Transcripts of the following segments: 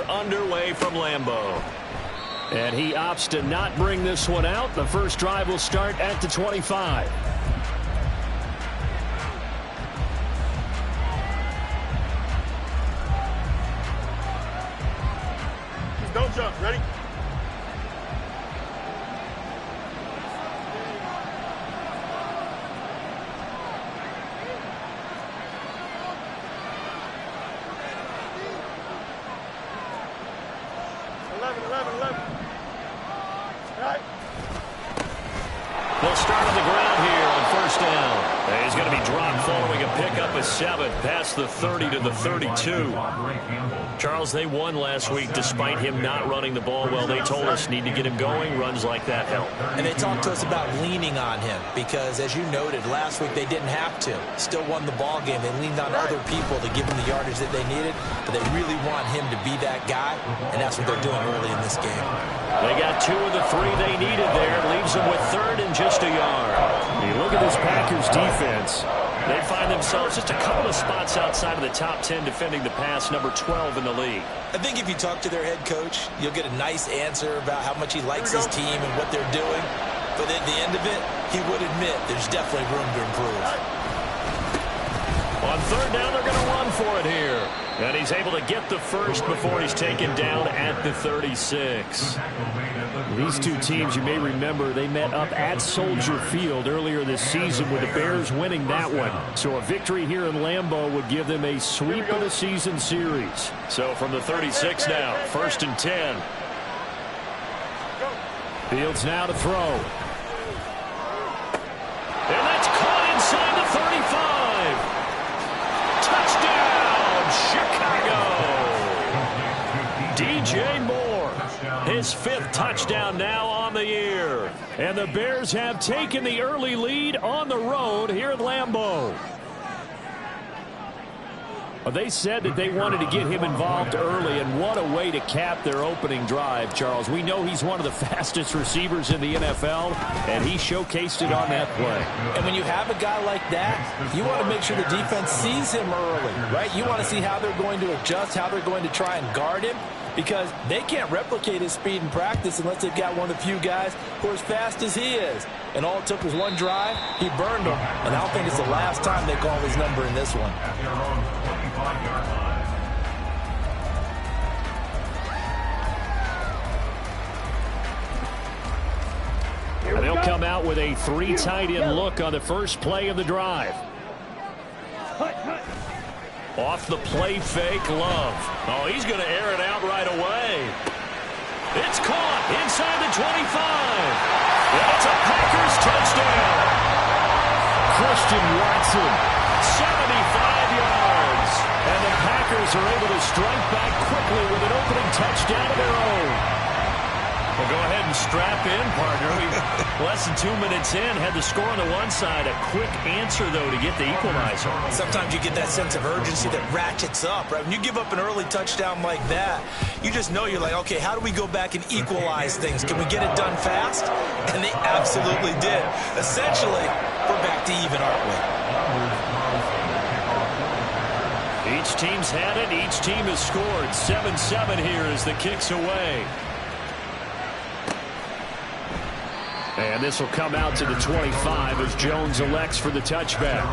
underway from Lambeau. And he opts to not bring this one out. The first drive will start at the 25. Don't jump. Ready? They'll start on the ground here on first down. He's going to be dropped following a pickup of 7 past the 30 to the 32. Charles, they won last week despite him not running the ball well. They told us need to get him going. Runs like that help. And they talked to us about leaning on him because, as you noted, last week they didn't have to. Still won the ball game. They leaned on other people to give him the yardage that they needed, but they really want him to be that guy, and that's what they're doing early in this game. They got 2 of the 3 they needed there. Leaves them with 3rd and just a yard. You look at this Packers defense. They find themselves just a couple of spots outside of the top 10 defending the pass, number 12 in the league. I think if you talk to their head coach, you'll get a nice answer about how much he likes his team and what they're doing. But at the end of it, he would admit there's definitely room to improve. On 3rd down, they're going to run for it here. And he's able to get the first before he's taken down at the 36. These two teams, you may remember, they met up at Soldier Field earlier this season with the Bears winning that one. So a victory here in Lambeau would give them a sweep of the season series. So from the 36 now, 1st and 10. Fields now to throw. And that's caught inside the 35. Touchdown, Chicago. DJ Moore. His 5th touchdown now on the year. And the Bears have taken the early lead on the road here at Lambeau. They said that they wanted to get him involved early, and what a way to cap their opening drive, Charles. We know he's one of the fastest receivers in the NFL, and he showcased it on that play. And when you have a guy like that, you want to make sure the defense sees him early, right? You want to see how they're going to adjust, how they're going to try and guard him, because they can't replicate his speed in practice unless they've got one of the few guys who are as fast as he is. And all it took was one drive. He burned them. And I don't think it's the last time they call his number in this one. And they'll come out with a 3 tight end look on the first play of the drive. Off the play fake, Love. Oh, he's going to air it out right away. It's caught inside the 25. That's a Packers touchdown. Christian Watson, 75 yards. And the Packers are able to strike back quickly with an opening touchdown of their own. Well, go ahead and strap in, partner. Less than 2 minutes in, had the score on the one side. A quick answer, though, to get the equalizer. Sometimes you get that sense of urgency that ratchets up, right? When you give up an early touchdown like that, you just know you're like, okay, how do we go back and equalize things? Can we get it done fast? And they absolutely did. Essentially, we're back to even, aren't we? Each team's had it. Each team has scored. 7-7 here as the kick's away. And this will come out to the 25 as Jones elects for the touchback.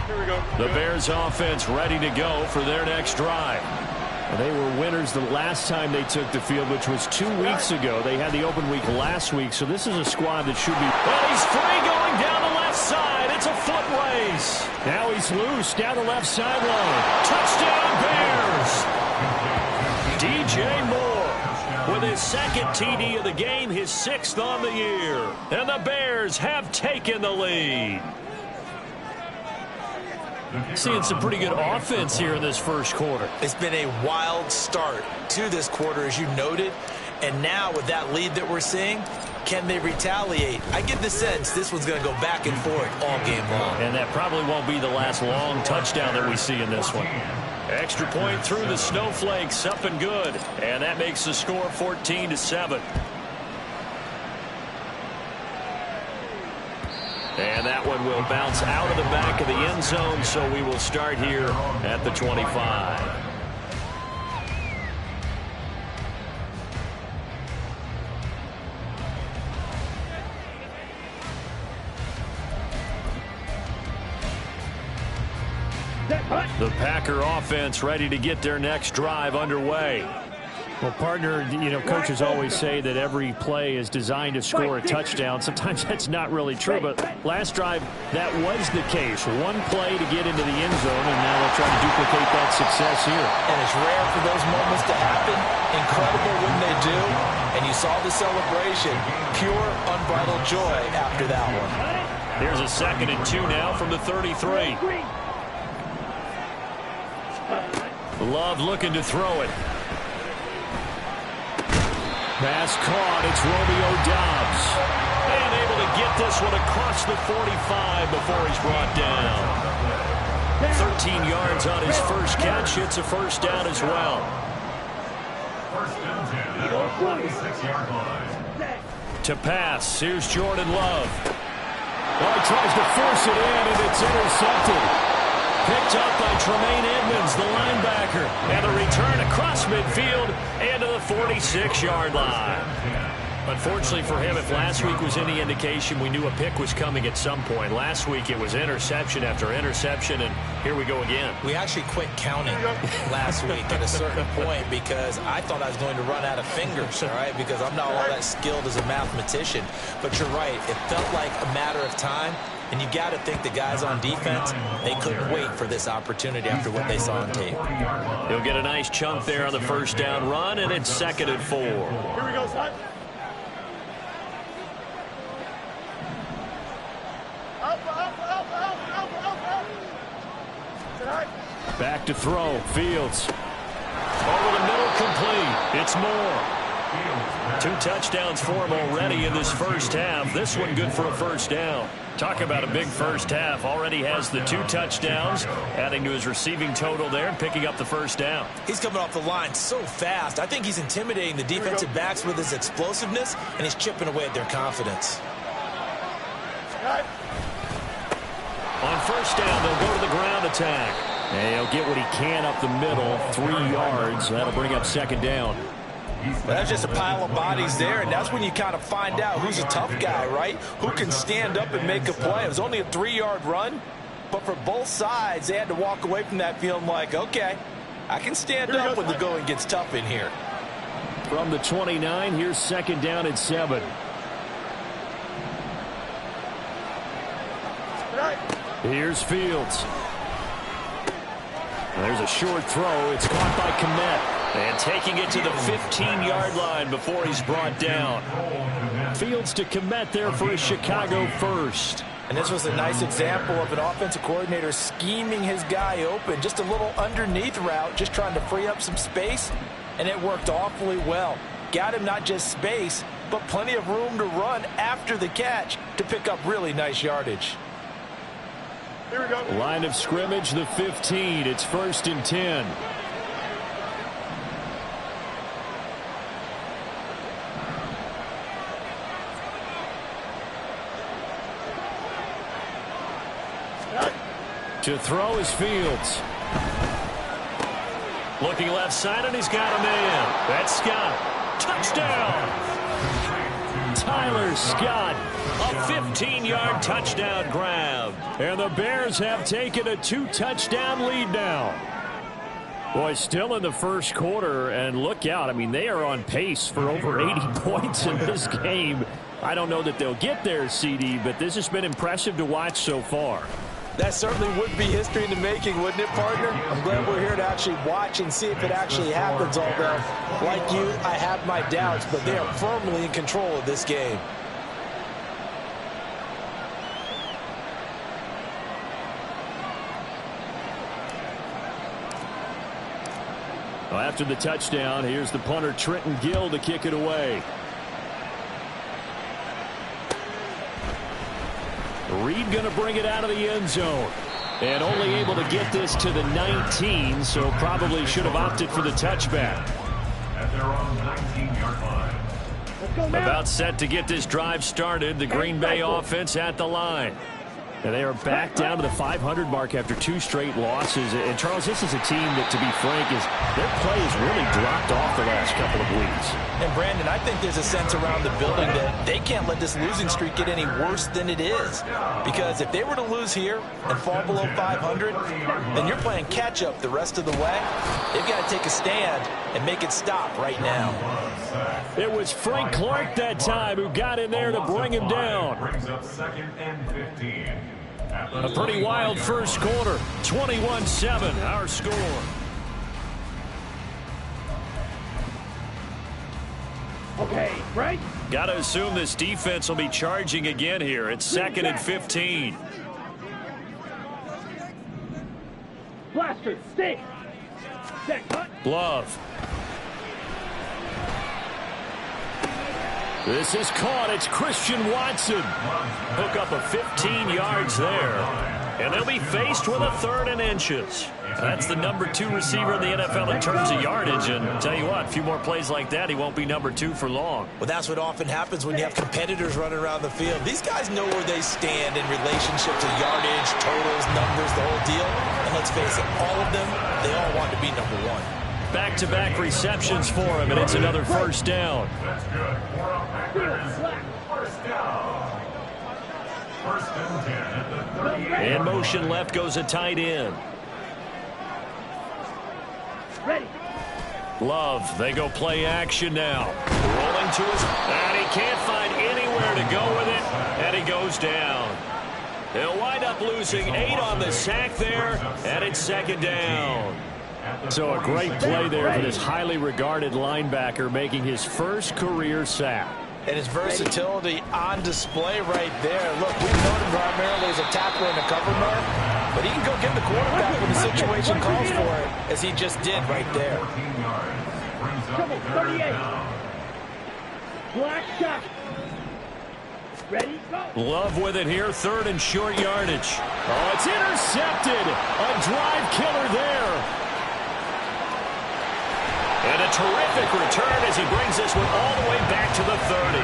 Here we go. The Bears offense ready to go for their next drive. They were winners the last time they took the field, which was 2 weeks ago. They had the open week last week, so this is a squad that should be... Well, he's free going down the left side. It's a foot race. Now he's loose down the left sideline. Touchdown, Bears! DJ Moore with his 2nd TD of the game, his 6th on the year. And the Bears have taken the lead. Seeing some pretty good offense here in this first quarter. It's been a wild start to this quarter, as you noted. And now with that lead that we're seeing, can they retaliate? I get the sense this one's going to go back and forth all game long. And that probably won't be the last long touchdown that we see in this one. Extra point through the snowflakes, up and good. And that makes the score 14-7. And that one will bounce out of the back of the end zone, so we will start here at the 25. The Packer offense ready to get their next drive underway. Well, partner, you know, coaches always say that every play is designed to score a touchdown. Sometimes that's not really true, but last drive, that was the case. One play to get into the end zone, and now they'll try to duplicate that success here. And it's rare for those moments to happen. Incredible when they do. And you saw the celebration. Pure, unbridled joy after that one. Here's a 2nd and 2 now from the 33. Love looking to throw it. Pass caught. It's Romeo Doubs. And able to get this one across the 45 before he's brought down. 13 yards on his first catch. It's a first down as well. To pass. Here's Jordan Love. Well, he tries to force it in, and it's intercepted. Picked up by Tremaine Edmonds, the linebacker. And the return across midfield and to the 46-yard line. Unfortunately for him, if last week was any indication, we knew a pick was coming at some point. Last week it was interception after interception, and here we go again. We actually quit counting last week at a certain point because I thought I was going to run out of fingers, all right, because I'm not all that skilled as a mathematician. But you're right. It felt like a matter of time. And you got to think the guys on defense, they couldn't wait for this opportunity after what they saw on tape. He'll get a nice chunk there on the first down run, and it's 2nd and 4. Here we go, son. Back to throw. Fields. Over the middle, complete. It's Moore. 2 touchdowns for him already in this first half. This one good for a first down. Talk about a big first half. Already has the 2 touchdowns, adding to his receiving total there and picking up the first down. He's coming off the line so fast. I think he's intimidating the defensive backs with his explosiveness, and he's chipping away at their confidence. On first down, they'll go to the ground attack. And he'll get what he can up the middle, 3 yards. That'll bring up 2nd down. Well, that's just a pile of bodies there, and that's when you kind of find out who's a tough guy, right? Who can stand up and make a play. It was only a 3-yard run, but for both sides, they had to walk away from that feeling like, okay, I can stand up when the going gets tough in here. From the 29, here's 2nd down and 7. Here's Fields. There's a short throw. It's caught by Kmet. And taking it to the 15-yard line before he's brought down. Fields to Kmet there for his Chicago first. And this was a nice example of an offensive coordinator scheming his guy open. Just a little underneath route, just trying to free up some space. And it worked awfully well. Got him not just space, but plenty of room to run after the catch to pick up really nice yardage. Here we go. Line of scrimmage, the 15. It's 1st and 10. To throw is Fields. Looking left side, and he's got a man. That's Scott. Touchdown! Tyler Scott. A 15-yard touchdown grab. And the Bears have taken a 2-touchdown lead now. Boy, still in the first quarter, and look out. I mean, they are on pace for over 80 points in this game. I don't know that they'll get there, CD, but this has been impressive to watch so far. That certainly would be history in the making, wouldn't it, partner? I'm glad we're here to actually watch and see if it actually happens, although, like you, I have my doubts, but they are firmly in control of this game. Well, after the touchdown, here's the punter, Trenton Gill, to kick it away. Reed going to bring it out of the end zone. And only able to get this to the 19, so probably should have opted for the touchback. At their own 19-yard line. About set to get this drive started. The Green Bay offense at the line. And they are back down to the 500 mark after 2 straight losses. And, Charles, this is a team that, to be frank, their play has really dropped off the last couple of weeks. And, Brandon, I think there's a sense around the building that they can't let this losing streak get any worse than it is. Because if they were to lose here and fall below 500, then you're playing catch-up the rest of the way. They've got to take a stand and make it stop right now. It was Frank Clark that time who got in there to bring him down. Brings up 2nd and 15. A pretty wild first quarter. 21-7, our score. Okay, right? Got to assume this defense will be charging again here. It's 2nd and 15. Blaster, stick. Set, cut. Love. This is caught. It's Christian Watson. Hook up of 15 yards there. And they'll be faced with a 3rd and inches. That's the number 2 receiver in the NFL in terms of yardage. And tell you what, a few more plays like that, he won't be number 2 for long. Well, that's what often happens when you have competitors running around the field. These guys know where they stand in relationship to yardage, totals, numbers, the whole deal. And let's face it, all of them, they all want to be number 1. Back-to-back receptions for him, and it's another first down. That's good. 4 on Packers. First down. 1st and 10 at the 38. And motion left goes a tight end. Ready. Love, they go play action now. Rolling to his, and he can't find anywhere to go with it, and he goes down. They'll wind up losing 8 on the sack there, and it's 2nd down. So a great play there for this highly regarded linebacker making his first career sack. And his versatility on display right there. Look, we've known him primarily as a tackler and a cover man, but he can go get the quarterback when the situation calls for it, as he just did right there. 14 yards. Brings up 38. Black shot. Ready, go. Love with it here, 3rd and short yardage. Oh, it's intercepted. A drive killer there. And a terrific return as he brings this one all the way back to the 30.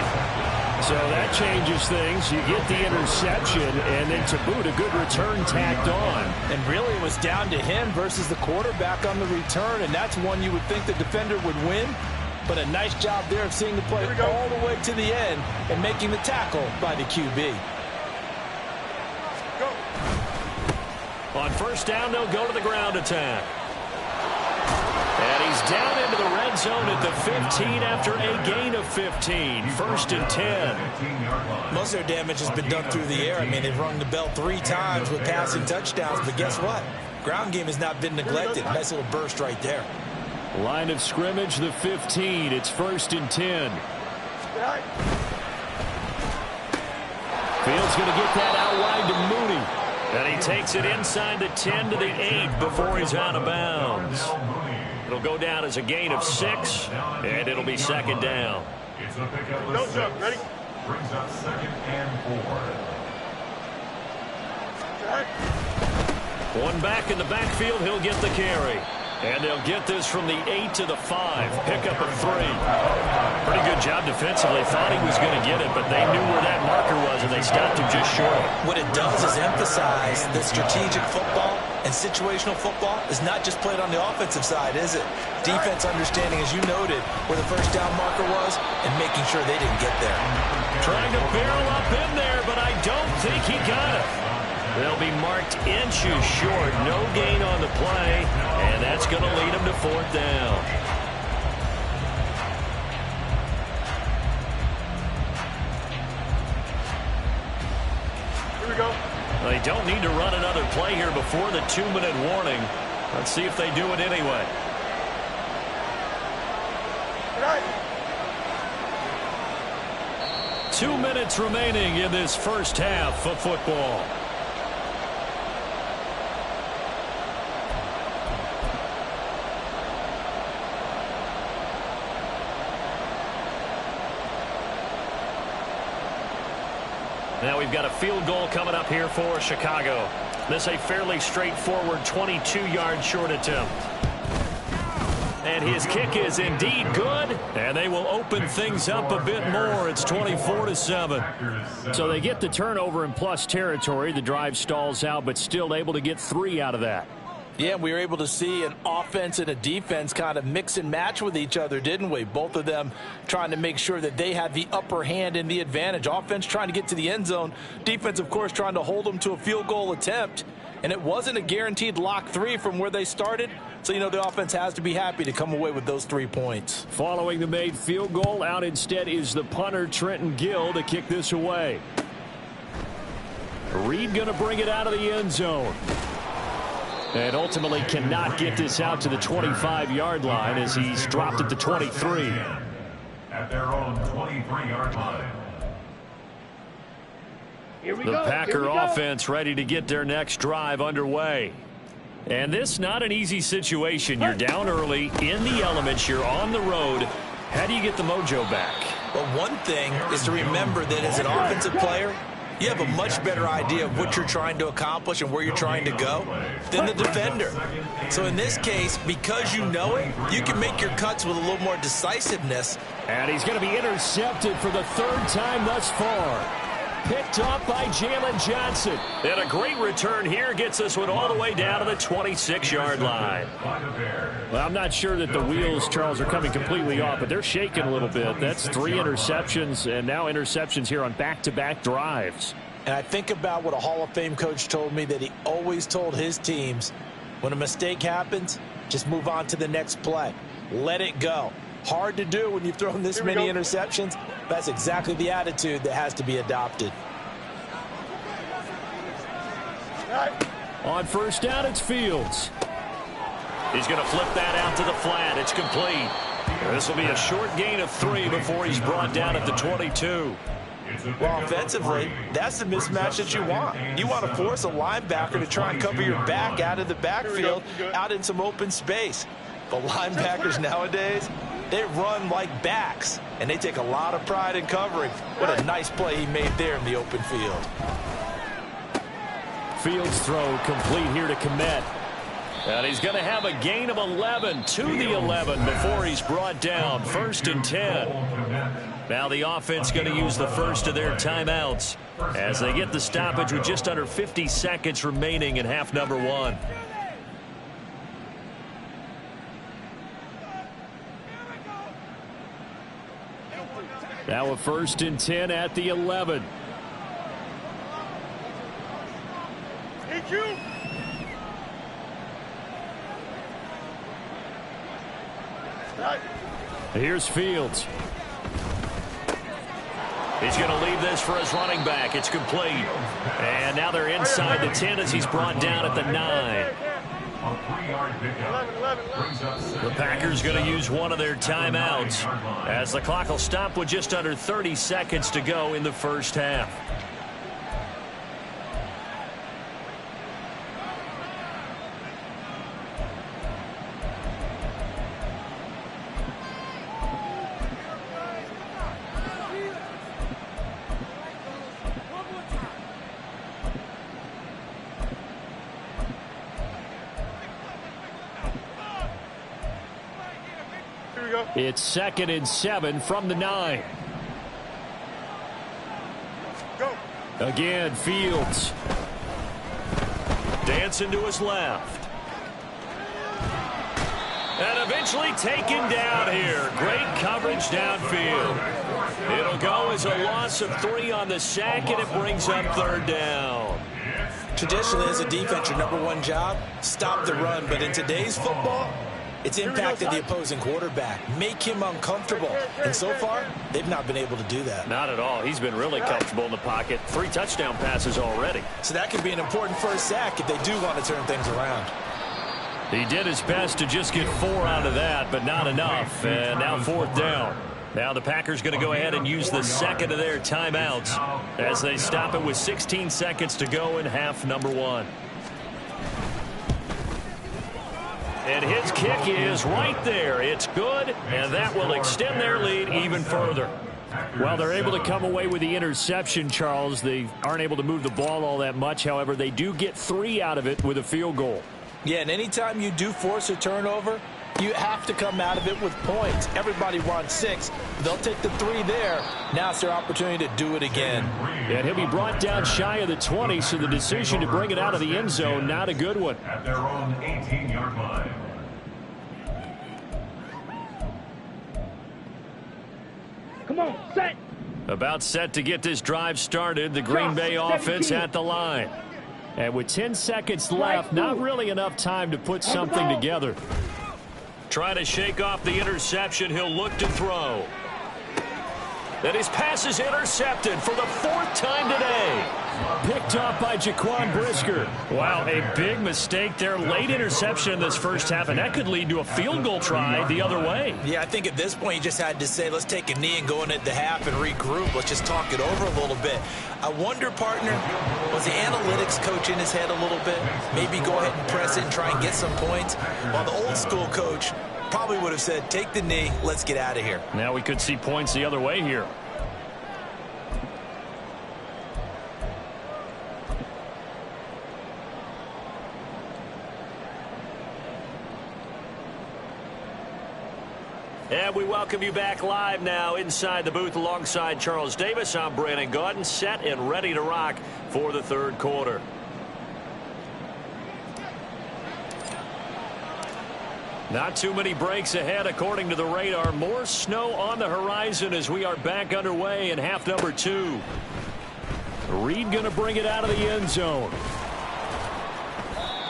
So that changes things. You get the interception, and then to boot, a good return tacked on. And really it was down to him versus the quarterback on the return, and that's one you would think the defender would win. But a nice job there of seeing the play all the way to the end and making the tackle by the QB. Go. On first down, they'll go to the ground attack. And he's down into the red zone at the 15 after a gain of 15. 1st and 10. Most of their damage has been done through the air. I mean, they've rung the bell 3 times with passing touchdowns, but guess what? Ground game has not been neglected. Nice little burst right there. Line of scrimmage, the 15. It's 1st and 10. Fields going to get that out wide to Mooney. And he takes it inside the 10 to the 8 before he's out of bounds. It'll go down as a gain of 6, and it'll be 2nd down. It's a pickup. Don't jump. Ready? Brings up 2nd and 4. One back in the backfield, he'll get the carry. And they'll get this from the 8 to the 5. Pickup of 3. Pretty good job defensively. Thought he was going to get it, but they knew where that marker was, and they stopped him just short. What it does is emphasize that strategic football and situational football is not just played on the offensive side, is it? Defense understanding, as you noted, where the first down marker was and making sure they didn't get there. Trying to barrel up in there, but I don't think he got it. They'll be marked inches short. No gain on the play, and that's going to lead them to 4th down. Here we go. They don't need to run another play here before the 2-minute warning. Let's see if they do it anyway. Right. 2 minutes remaining in this first half of football. Now we've got a field goal coming up here for Chicago. This a fairly straightforward 22-yard short attempt. And his kick is indeed good, and they will open things up a bit more. It's 24-7. So they get the turnover in plus territory. The drive stalls out, but still able to get 3 out of that. Yeah, we were able to see an offense and a defense kind of mix and match with each other, didn't we? Both of them trying to make sure that they had the upper hand and the advantage. Offense trying to get to the end zone. Defense, of course, trying to hold them to a field goal attempt. And it wasn't a guaranteed lock 3 from where they started. So, you know, the offense has to be happy to come away with those 3 points. Following the made field goal, out instead is the punter, Trenton Gill, to kick this away. Reed going to bring it out of the end zone. And ultimately cannot get this out to the 25-yard line as he's dropped at the 23. At their own 23-yard line. The Packer offense ready to get their next drive underway. And this not an easy situation. You're down early, in the elements, you're on the road. How do you get the mojo back? Well, one thing is to remember that as an offensive player, you have a much better idea of what you're trying to accomplish and where you're trying to go than the defender. So in this case, because you know it, you can make your cuts with a little more decisiveness. And he's going to be intercepted for the 3rd time thus far. Picked off by Jalen Johnson. And a great return here gets this one all the way down to the 26-yard line. Well, I'm not sure that the wheels, Charles, are coming completely off, but they're shaking a little bit. That's 3 interceptions, and now interceptions here on back-to-back drives. And I think about what a Hall of Fame coach told me, that he always told his teams, when a mistake happens, just move on to the next play. Let it go. Hard to do when you've thrown this many interceptions. That's exactly the attitude that has to be adopted. On first down, it's Fields. He's going to flip that out to the flat. It's complete. This will be a short gain of 3 before he's brought down at the 22. Well, offensively, that's the mismatch that you want. You want to force a linebacker to try and cover your back out of the backfield, out in some open space. But linebackers nowadays, they run like backs, and they take a lot of pride in covering. What a nice play he made there in the open field. Fields throw complete here to Komet. And he's going to have a gain of 11 to the 11 before he's brought down. 1st and 10. Now the offense going to use the first of their timeouts as they get the stoppage with just under 50 seconds remaining in half number 1. Now a 1st and 10 at the 11. Here's Fields. He's going to leave this for his running back. It's complete. And now they're inside the 10 as he's brought down at the 9. The Packers going to use one of their timeouts as the clock will stop with just under 30 seconds to go in the first half. It's 2nd and 7 from the 9. Go. Again, Fields. Dancing to his left. And eventually taken down here. Great coverage downfield. It'll go as a loss of 3 on the sack, and it brings up 3rd down. Traditionally, as a defense, your #1 job, stop the run. But in today's football, it's impacted the opposing quarterback. Make him uncomfortable. And so far, they've not been able to do that. Not at all. He's been really comfortable in the pocket. 3 touchdown passes already. So that could be an important first sack if they do want to turn things around. He did his best to just get 4 out of that, but not enough. And now 4th down. Now the Packers going to go ahead and use the second of their timeouts as they stop it with 16 seconds to go in half number 1. And his kick is right there. It's good, and that will extend their lead even further. Well, they're able to come away with the interception, Charles. They aren't able to move the ball all that much. However, they do get 3 out of it with a field goal. Yeah, and anytime you do force a turnover, you have to come out of it with points. Everybody wants 6. They'll take the 3 there. Now it's their opportunity to do it again. And he'll be brought down shy of the 20, so the decision to bring it out of the end zone, not a good one. At their own 18-yard line. Come on, set. About set to get this drive started. The Green Bay offense at the line. And with 10 seconds left, not really enough time to put something together. Trying to shake off the interception. He'll look to throw. And his pass is intercepted for the 4th time today. Picked off by Jaquan Brisker. Wow, a big mistake there. Late interception in this first half, and that could lead to a field goal try the other way. Yeah, I think at this point you just had to say, let's take a knee and go in at the half and regroup. Let's just talk it over a little bit. I wonder, partner, was the analytics coach in his head a little bit? Maybe go ahead and press it and try and get some points? While the old school coach probably would have said, take the knee, let's get out of here. Now we could see points the other way here. And we welcome you back live now inside the booth alongside Charles Davis. I'm Brandon Gaudin, set and ready to rock for the 3rd quarter. Not too many breaks ahead according to the radar. More snow on the horizon as we are back underway in half number 2. Reed going to bring it out of the end zone.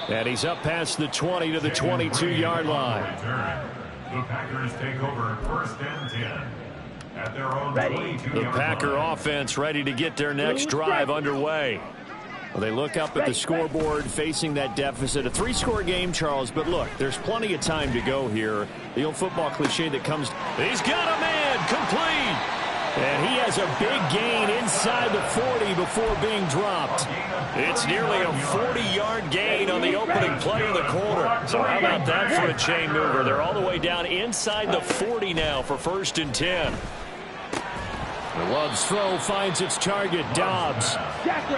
And he's up past the 20 to the 22-yard line. The Packers take over 1st and 10 at their own 22-yard line. The Packer offense ready to get their next drive underway. Well, they look up at the scoreboard facing that deficit. A 3-score game, Charles, but look, there's plenty of time to go here. The old football cliche that comes. He's got a man, complete. And he has a big gain inside the 40 before being dropped. It's nearly a 40-yard gain on the opening play of the quarter. So how about that for a chain mover? They're all the way down inside the 40 now for 1st and 10. Love's throw finds its target, Dobbs.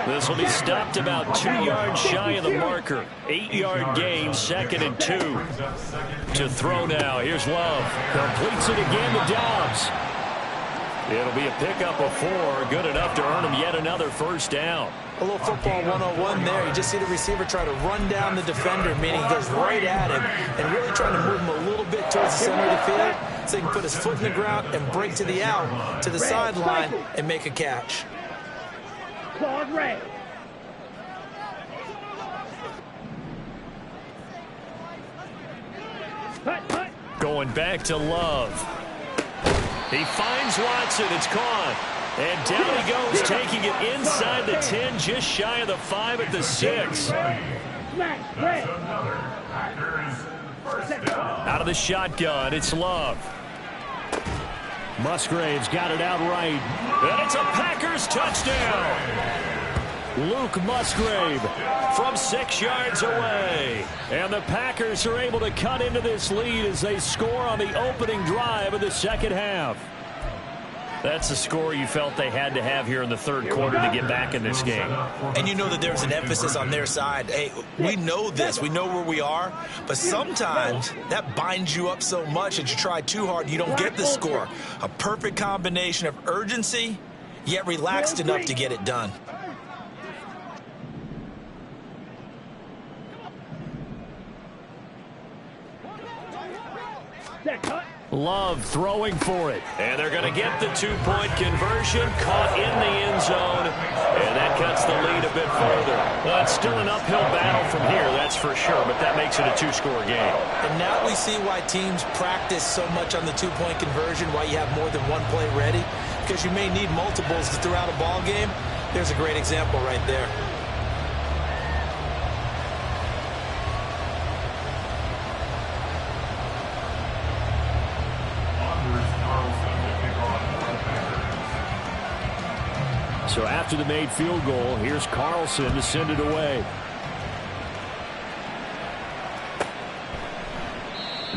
This will be stopped about 2 yards shy of the marker. 8-yard gain, 2nd and 2. To throw now, here's Love. Completes it again to Dobbs. It'll be a pickup of 4, good enough to earn him yet another 1st down. A little football 101 there. You just see the receiver try to run down the defender, meaning he goes right at him and really trying to move him a little bit towards the center of the field so he can put his foot in the ground and break to the out, to the sideline, and make a catch. Claude Ray. Going back to Love. He finds Watson. It's caught. And down he goes, taking it inside the 10, just shy of the 5 at the 6. Out of the shotgun, it's Love. Musgrave's got it outright. And it's a Packers touchdown. Luke Musgrave from 6 yards away. And the Packers are able to cut into this lead as they score on the opening drive of the 2nd half. That's the score you felt they had to have here in the 3rd quarter to get back in this game. And you know that there's an emphasis on their side. Hey, we know this. We know where we are. But sometimes that binds you up so much that you try too hard, you don't get the score. A perfect combination of urgency, yet relaxed enough to get it done. Love throwing for it. And they're going to get the 2-point conversion, caught in the end zone, and that cuts the lead a bit further. Well, it's still an uphill battle from here, that's for sure, but that makes it a 2-score game. And now we see why teams practice so much on the 2-point conversion, why you have more than one play ready, because you may need multiples throughout a ball game. There's a great example right there. So after the made field goal, here's Carlson to send it away.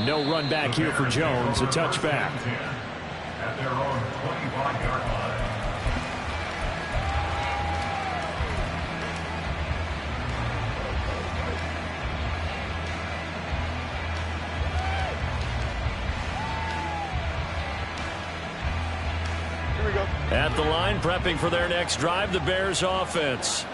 No run back here for Jones, a touchback. at their own 25-yard line. At the line, prepping for their next drive, the Bears offense.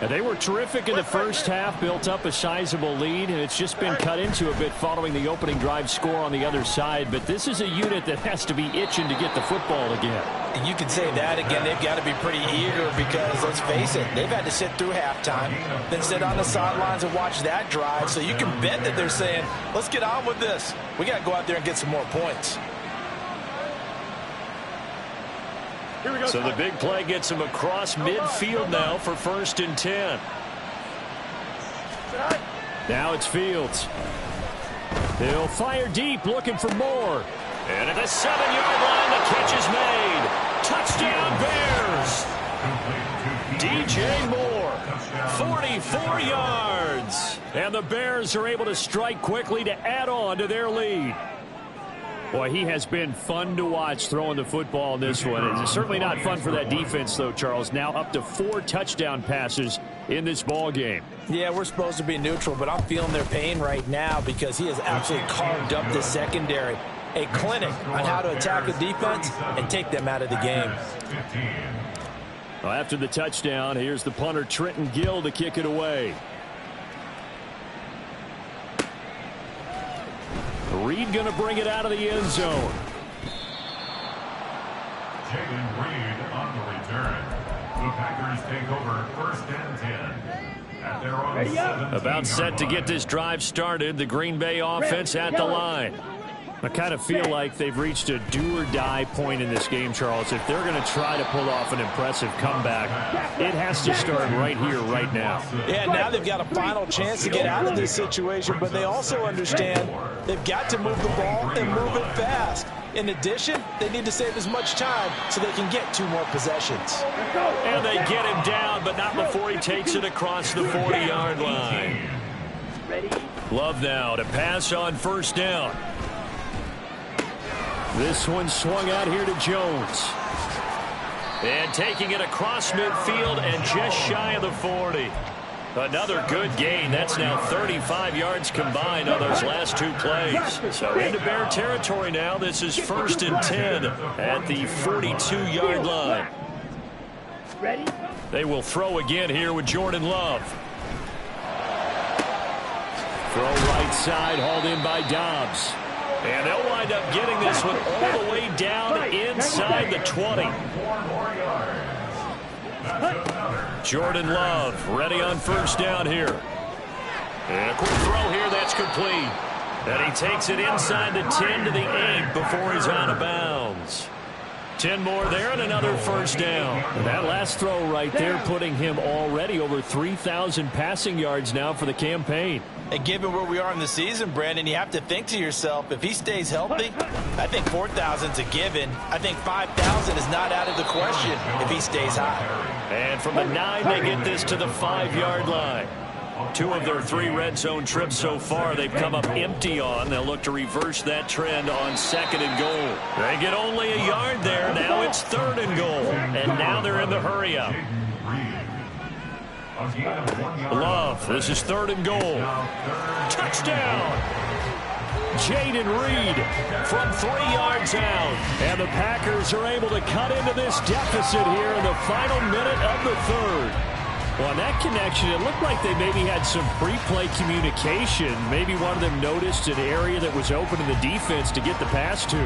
And they were terrific in the first half, built up a sizable lead, and it's just been cut into a bit following the opening drive score on the other side. But this is a unit that has to be itching to get the football again. And you can say that again. They've got to be pretty eager because, let's face it, they've had to sit through halftime, then sit on the sidelines and watch that drive. So you can bet that they're saying, let's get on with this. We got to go out there and get some more points. So the big play gets him across midfield now for 1st and 10. Now it's Fields. He'll fire deep, looking for more. And at the 7-yard line, the catch is made. Touchdown, Bears. DJ Moore, 44 yards. And the Bears are able to strike quickly to add on to their lead. Boy, he has been fun to watch throwing the football in this one. It's certainly not fun for that defense, though, Charles. Now up to 4 touchdown passes in this ball game. Yeah, we're supposed to be neutral, but I'm feeling their pain right now because he has absolutely carved up the secondary. A clinic on how to attack a defense and take them out of the game. Well, after the touchdown, here's the punter, Trenton Gill, to kick it away. Reed going to bring it out of the end zone. Jaden Reed on the return. The Packers take over 1st and 10 at their own 17. About set to get this drive started. The Green Bay offense at the line. I kind of feel like they've reached a do-or-die point in this game, Charles. If they're going to try to pull off an impressive comeback, it has to start right here, right now. Yeah, now they've got a final chance to get out of this situation, but they also understand they've got to move the ball and move it fast. In addition, they need to save as much time so they can get 2 more possessions. And they get him down, but not before he takes it across the 40-yard line. Love now to pass on 1st down. This one swung out here to Jones. And taking it across midfield and just shy of the 40. Another good gain. That's now 35 yards combined on those last 2 plays. So into Bear territory now. This is 1st and 10 at the 42-yard line. They will throw again here with Jordan Love. Throw right side, hauled in by Dobbs. And they'll wind up getting this one all the way down inside the 20. Jordan Love ready on 1st down here. And a quick throw here that's complete. And he takes it inside the 10 to the 8 before he's out of bounds. 10 more there and another 1st down. And that last throw right there putting him already over 3,000 passing yards now for the campaign. And given where we are in the season, Brandon, you have to think to yourself, if he stays healthy, I think 4,000's a given. I think 5,000 is not out of the question if he stays high. And from the 9, they get this to the 5-yard line. 2 of their 3 red zone trips so far they've come up empty on. They'll look to reverse that trend on 2nd and goal. They get only a yard there. Now it's 3rd and goal. And now they're in the hurry up. Love, this is 3rd and goal. Touchdown! Jaden Reed from 3 yards out. And the Packers are able to cut into this deficit here in the final minute of the 3rd. Well, on that connection, it looked like they maybe had some pre-play communication. Maybe one of them noticed an area that was open in the defense to get the pass to.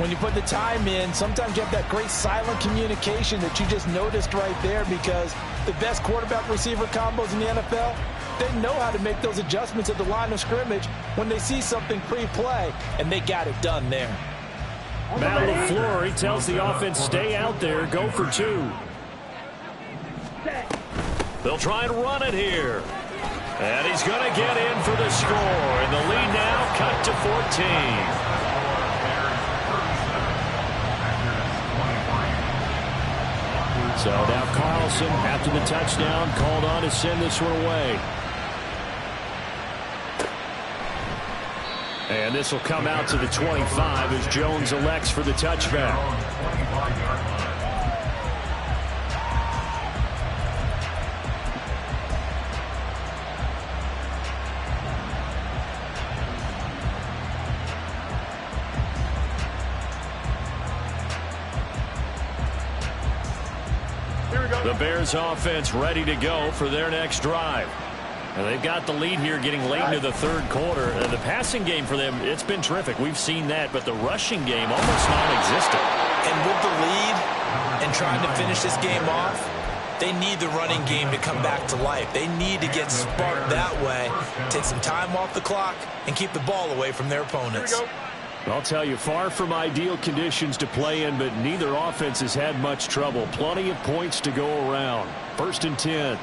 When you put the time in, sometimes you have that great silent communication that you just noticed right there, because the best quarterback-receiver combos in the NFL, they know how to make those adjustments at the line of scrimmage when they see something pre-play, and they got it done there. Matt LaFleur, he tells the offense, stay out there, go for 2. They'll try and run it here. And he's going to get in for the score. And the lead now cut to 14. So now Carlson, after the touchdown, called on to send this one away. And this will come out to the 25 as Jones elects for the touchback. The Bears offense ready to go for their next drive. And they've got the lead here getting late into the third quarter. The passing game for them, it's been terrific. We've seen that, but the rushing game almost non-existent. And with the lead and trying to finish this game off, they need the running game to come back to life. They need to get sparked that way, take some time off the clock, and keep the ball away from their opponents. I'll tell you, far from ideal conditions to play in, but neither offense has had much trouble. Plenty of points to go around. 1st and 10.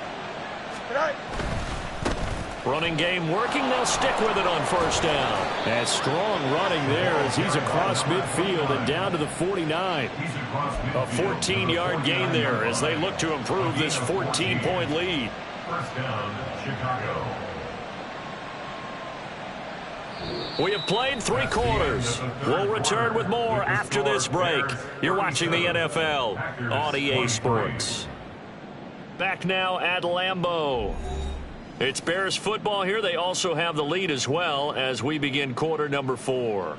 Running game working. They'll stick with it on 1st down. And strong running there as he's across midfield and down to the 49. A 14-yard gain there as they look to improve this 14-point lead. 1st down, Chicago. We have played 3 quarters. We'll return with more after this break. You're watching the NFL on EA Sports. Back now at Lambeau. It's Bears football here. They also have the lead as well as we begin quarter number 4.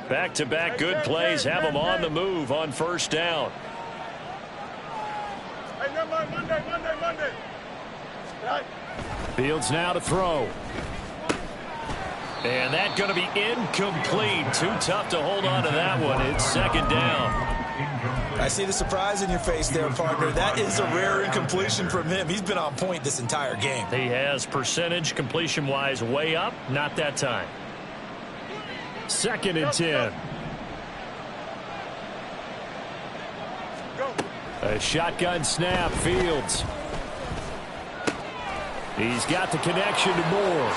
Back-to-back good plays have them on the move on 1st down. Monday. Fields now to throw. And that going to be incomplete. Too tough to hold on to that one. It's 2nd down. I see the surprise in your face there, partner. That is a rare incompletion from him. He's been on point this entire game. He has percentage completion-wise way up. Not that time. 2nd and 10. A shotgun snap. Fields. He's got the connection to Moore.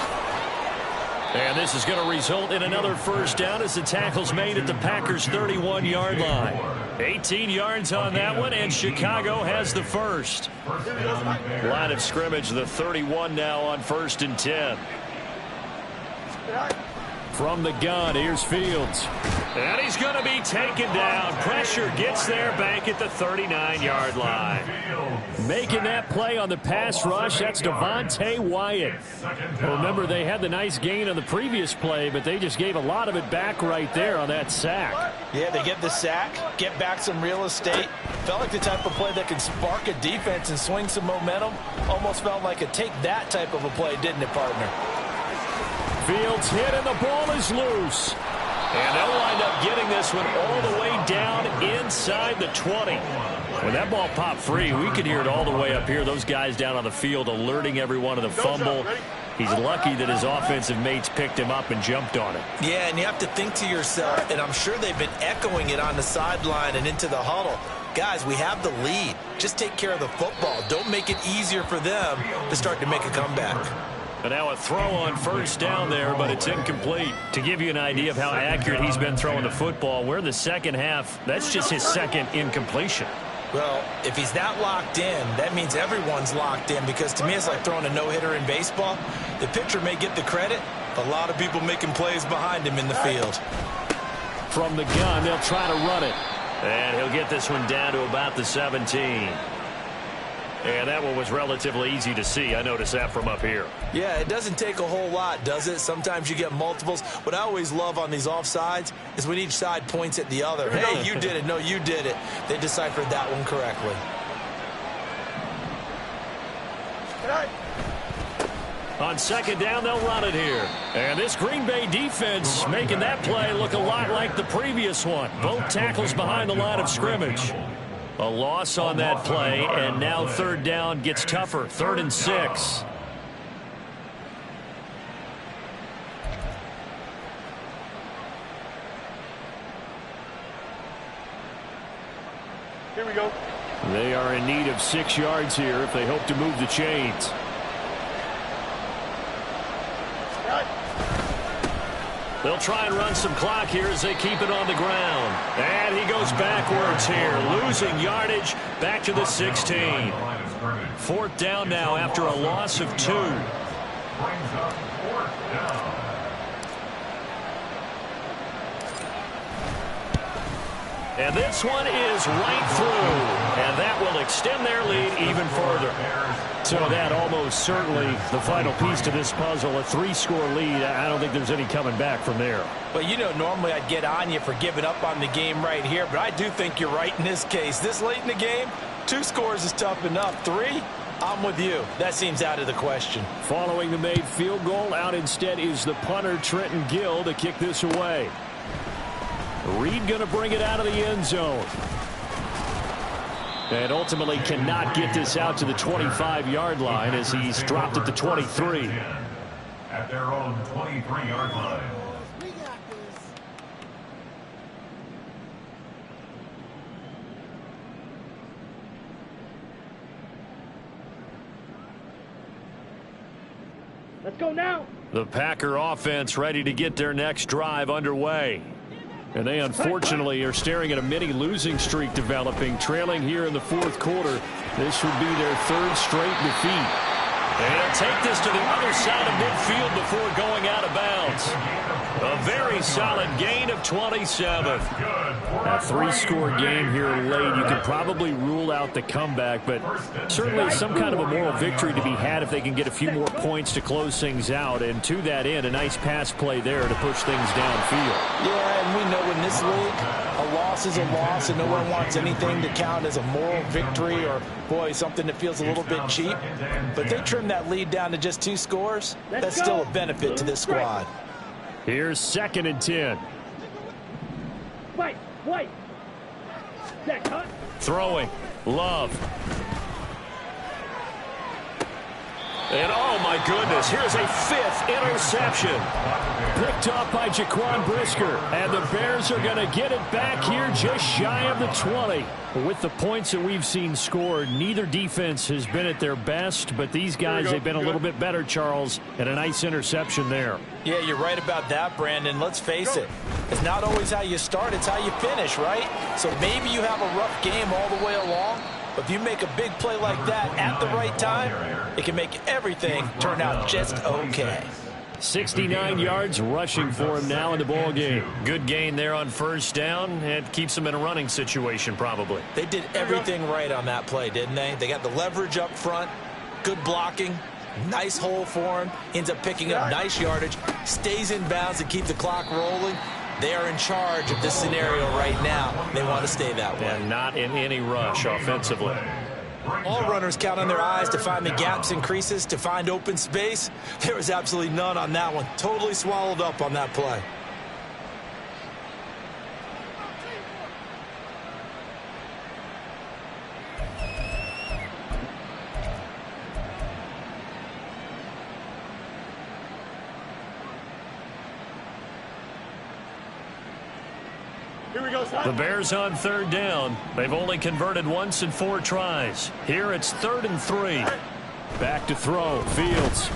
And this is going to result in another 1st down as the tackle's made at the Packers' 31-yard line. 18 yards on that one, and Chicago has the first. Line of scrimmage, the 31 now on 1st and 10. From the gun, here's Fields. And he's going to be taken down. Pressure gets there back at the 39-yard line. Making that play on the pass rush, that's Devontae Wyatt. Remember, they had the nice gain on the previous play, but they just gave a lot of it back right there on that sack. Yeah, they get the sack, get back some real estate. Felt like the type of play that can spark a defense and swing some momentum. Almost felt like a take that type of a play, didn't it, partner? Fields hit and the ball is loose. And they'll wind up getting this one all the way down inside the 20. When that ball popped free, we could hear it all the way up here. Those guys down on the field alerting everyone of the fumble. He's lucky that his offensive mates picked him up and jumped on it. Yeah, and you have to think to yourself, and I'm sure they've been echoing it on the sideline and into the huddle. Guys, we have the lead. Just take care of the football. Don't make it easier for them to start to make a comeback. And now a throw on 1st down there, but it's incomplete. To give you an idea of how accurate he's been throwing the football, we're in the 2nd half. That's just his 2nd incompletion. Well, if he's that locked in, that means everyone's locked in, because to me it's like throwing a no-hitter in baseball. The pitcher may get the credit, a lot of people making plays behind him in the field. From the gun, they'll try to run it. And he'll get this one down to about the 17. And that one was relatively easy to see. I noticed that from up here. Yeah, it doesn't take a whole lot, does it? Sometimes you get multiples. What I always love on these offsides is when each side points at the other. Hey, you did it. No, you did it. They deciphered that one correctly. On 2nd down, they'll run it here. And this Green Bay defense making that play look a lot like the previous one. Both tackles behind the line of scrimmage. A loss on that play, and now 3rd down gets tougher. 3rd and 6. Here we go. They are in need of 6 yards here if they hope to move the chains. They'll try and run some clock here as they keep it on the ground. And he goes backwards here, losing yardage back to the 16. Fourth down now after a loss of 2. Brings up fourth down. And this one is right through. And that will extend their lead even further. So that almost certainly the final piece to this puzzle, a 3-score lead. I don't think there's any coming back from there. Well, you know, normally I'd get on you for giving up on the game right here, but I do think you're right in this case. This late in the game, 2 scores is tough enough. 3, I'm with you. That seems out of the question. Following the made field goal, out instead is the punter, Trenton Gill, to kick this away. Reed going to bring it out of the end zone. And ultimately cannot get this out to the 25-yard line as he's dropped at the 23. At their own 23-yard line. Let's go now. The Packer offense ready to get their next drive underway. And they unfortunately are staring at a mini losing streak developing, trailing here in the fourth quarter. This would be their 3rd straight defeat. And take this to the other side of midfield before going out of bounds. A very solid gain of 27. A 3-score game here late. You could probably rule out the comeback, but certainly some kind of a moral victory to be had if they can get a few more points to close things out. And to that end, a nice pass play there to push things downfield. Yeah, and we know in this league, a loss is a loss, and no one wants anything to count as a moral victory or, boy, something that feels a little bit cheap. But they trim that lead down to just 2 scores. That's still a benefit to this squad. Here's 2nd and 10. White. That cut. Throwing. Love. And oh my goodness, here's a 5th interception. Picked off by Jaquan Brisker. And the Bears are going to get it back here just shy of the 20. With the points that we've seen scored, neither defense has been at their best, but these guys, they've been a little bit better, Charles, and a nice interception there. Yeah, you're right about that, Brandon. Let's face it. It's not always how you start, it's how you finish, right? So maybe you have a rough game all the way along, but if you make a big play like that at the right time, it can make everything turn out just okay. 69 yards rushing for him now in the ball game. Good gain there on 1st down. It keeps them in a running situation probably. They did everything right on that play, didn't they? They got the leverage up front, good blocking, nice hole for him, ends up picking up nice yardage, stays in bounds and keep the clock rolling. They are in charge of this scenario right now. They want to stay that way. And not in any rush offensively. All runners count on their eyes to find the gaps and creases, to find open space. There was absolutely none on that one. Totally swallowed up on that play. Here we go, son. The Bears on 3rd down. They've only converted once in 4 tries. Here it's 3rd and 3. Back to throw. Fields.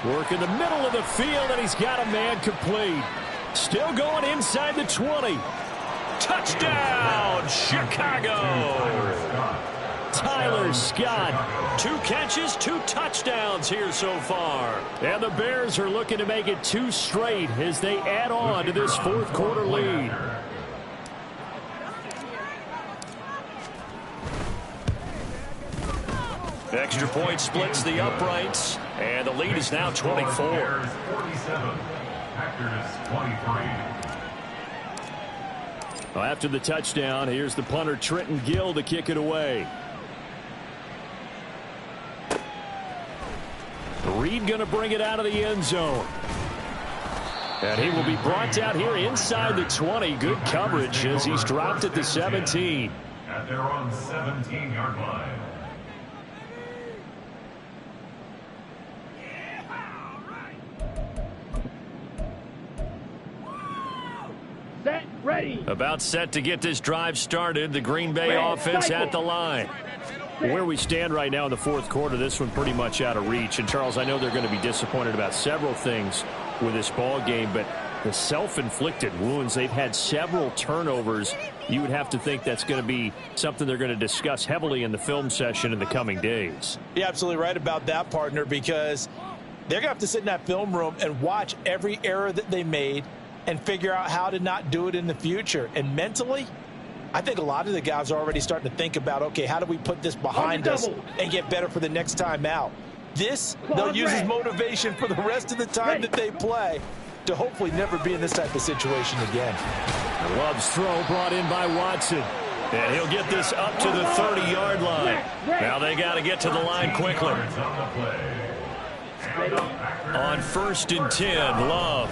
Work in the middle of the field, and he's got a man complete. Still going inside the 20. Touchdown, Chicago! Tyler Scott. 2 catches, 2 touchdowns here so far. And the Bears are looking to make it 2 straight as they add on to this 4th quarter lead. Extra point splits the uprights, and the lead is now 24. 47, Packers 23. Well, after the touchdown, here's the punter, Trenton Gill, to kick it away. Reed going to bring it out of the end zone. And he will be brought out here inside the 20. Good coverage as he's dropped at the 17. At their own 17-yard line. Set, ready. About set to get this drive started. The Green Bay offense at the line. Where we stand right now in the 4th quarter, this one pretty much out of reach. And, Charles, I know they're going to be disappointed about several things. with this ball game, but the self-inflicted wounds, they've had several turnovers. You would have to think that's going to be something they're going to discuss heavily in the film session in the coming days. You're absolutely right about that, partner, because they're going to have to sit in that film room and watch every error that they made and figure out how to not do it in the future. And mentally, I think a lot of the guys are already starting to think about, okay, how do we put this behind us and get better for the next time out? This, they'll use as motivation for the rest of the time that they play to hopefully never be in this type of situation again. Love's throw brought in by Watson. And he'll get this up to the 30-yard line. Now they got to get to the line quickly. On 1st and 10, Love.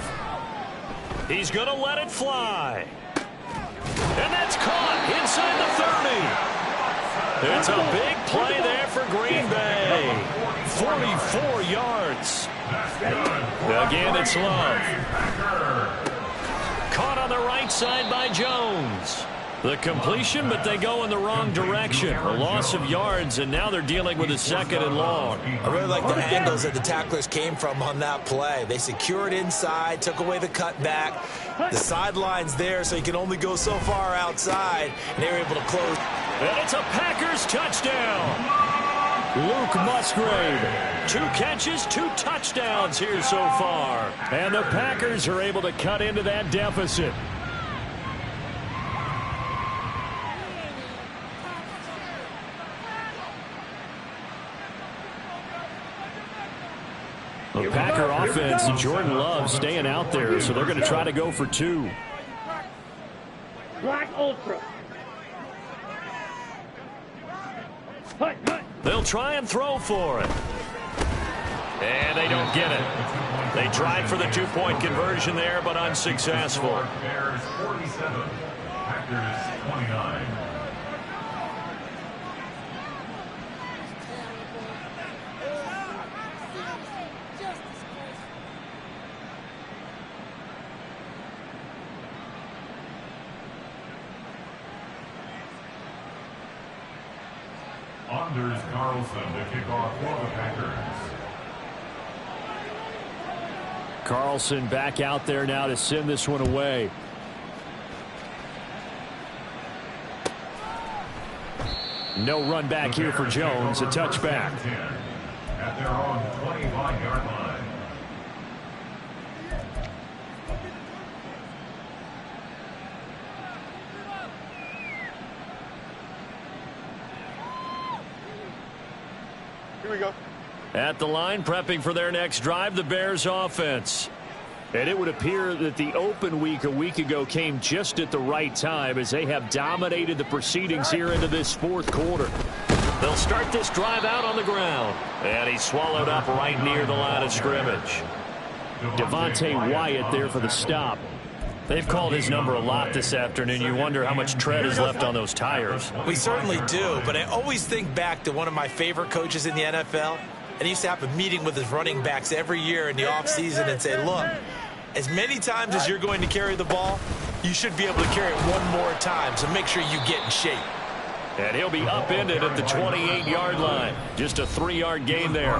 He's going to let it fly. And that's caught inside the 30. It's a big play there for Green Bay. 44 yards. Again, it's Love. Caught on the right side by Jones. The completion, but they go in the wrong direction. A loss of yards, and now they're dealing with a 2nd and long. I really like the angles that the tacklers came from on that play. They secured inside, took away the cutback. The sideline's there, so you can only go so far outside, and they were able to close. And it's a Packers touchdown. Luke Musgrave, 2 catches, 2 touchdowns here so far. And the Packers are able to cut into that deficit. The Packer offense, Jordan Love staying out there, so they're going to try to go for 2. Black Ultra. Hut, hut. They'll try and throw for it. And they don't get it. They tried for the 2-point conversion there, but unsuccessful. Bears 47, Packers 29. Anders Carlson to kick off for the Packers. Carlson back out there now to send this one away. No run back here for Jones. A touchback. At their own 25-yard line. Here we go. At the line, prepping for their next drive, the Bears offense. And it would appear that the open week a week ago came just at the right time as they have dominated the proceedings here into this 4th quarter. They'll start this drive out on the ground. And he's swallowed up right near the line of scrimmage. Devontae Wyatt there for the stop. They've called his number a lot this afternoon. You wonder how much tread is left on those tires. We certainly do, but I always think back to one of my favorite coaches in the NFL. And he used to have a meeting with his running backs every year in the offseason and say, look, as many times as you're going to carry the ball, you should be able to carry it one more time, so make sure you get in shape. And he'll be upended at the 28-yard line. Just a 3-yard gain there.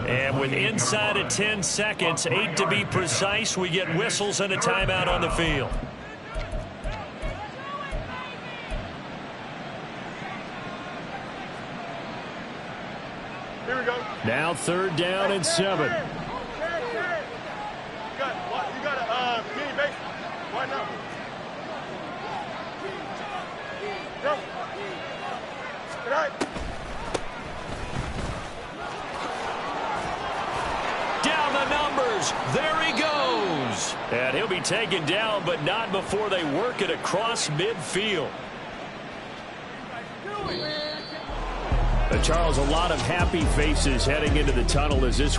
And with inside of 10 seconds, 8 to be precise, we get whistles and a timeout on the field. Here we go. Now 3rd down and 7. You got a mini base. Why not? Go. Good night. Down the numbers. There he goes. And he'll be taken down, but not before they work it across midfield. Charles, a lot of happy faces heading into the tunnel as this